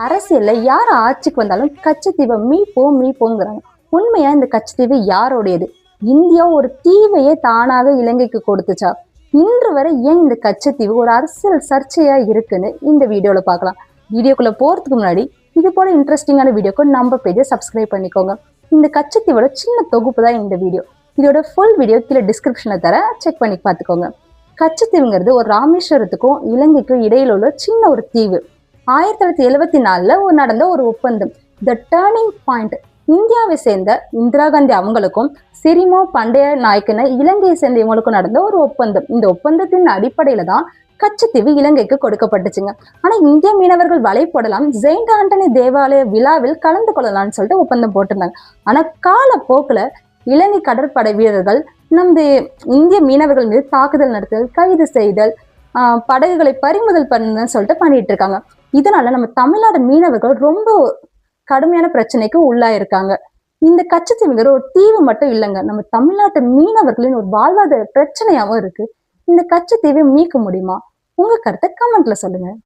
அரசியல்ல யார் ஆட்சிக்கு வந்தாலும் கச்சத்தீவை மீட்போம் மீட்போங்கிறாங்க. உண்மையா இந்த கச்சத்தீவு யாரோடையது? இந்தியா ஒரு தீவையே தானாக இலங்கைக்கு கொடுத்துச்சா? இன்று வரை ஏன் இந்த கச்சத்தீவு ஒரு அரசியல் சர்ச்சையா இருக்குன்னு இந்த வீடியோல பார்க்கலாம். வீடியோக்குள்ள போறதுக்கு முன்னாடி இது போல இன்ட்ரெஸ்டிங்கான வீடியோக்கு நம்ம பேஜை சப்ஸ்கிரைப் பண்ணிக்கோங்க. இந்த கச்சத்தீவோட சின்ன தொகுப்பு தான் இந்த வீடியோ. இதோட ஃபுல் வீடியோ கீழே டிஸ்கிரிப்ஷன்ல தர செக் பண்ணி பார்த்துக்கோங்க. கச்சத்தீவுங்கிறது ஒரு ராமேஸ்வரத்துக்கும் இலங்கைக்கும் இடையில உள்ள சின்ன ஒரு தீவு. 1974 நடந்த ஒரு ஒப்பந்தம், த டேர்னிங் பாயிண்ட். இந்தியாவை சேர்ந்த இந்திரா காந்தி அவங்களுக்கும் சிறிமா பண்டைய நாயக்கன இலங்கையை சேர்ந்த இவங்களுக்கும் நடந்த ஒரு ஒப்பந்தம். இந்த ஒப்பந்தத்தின் அடிப்படையில தான் கச்சத்தீவு இலங்கைக்கு கொடுக்கப்பட்டுச்சுங்க. ஆனா இந்திய மீனவர்கள் வலை போடலாம், செயின்ட் ஆண்டனி தேவாலய விழாவில் கலந்து கொள்ளலாம்னு சொல்லிட்டு ஒப்பந்தம் போட்டிருந்தாங்க. ஆனா காலப்போக்குல இலங்கை கடற்படை வீரர்கள் நமது இந்திய மீனவர்கள் மீது தாக்குதல் நடத்துதல், கைது செய்தல், படகுகளை பறிமுதல் பண்ணுன்னு சொல்லிட்டு பண்ணிட்டு இருக்காங்க. இதனால நம்ம தமிழ்நாடு மீனவர்கள் ரொம்ப கடுமையான பிரச்சனைக்கு உள்ளாயிருக்காங்க. இந்த கச்சத்தீவுங்கிற ஒரு தீவு மட்டும் இல்லைங்க, நம்ம தமிழ்நாட்டு மீனவர்களின் ஒரு வாழ்வாதார பிரச்சனையாவும் இருக்கு. இந்த கச்சத்தீவை மீட்க முடியுமா? உங்க கருத்தை கமெண்ட்ல சொல்லுங்க.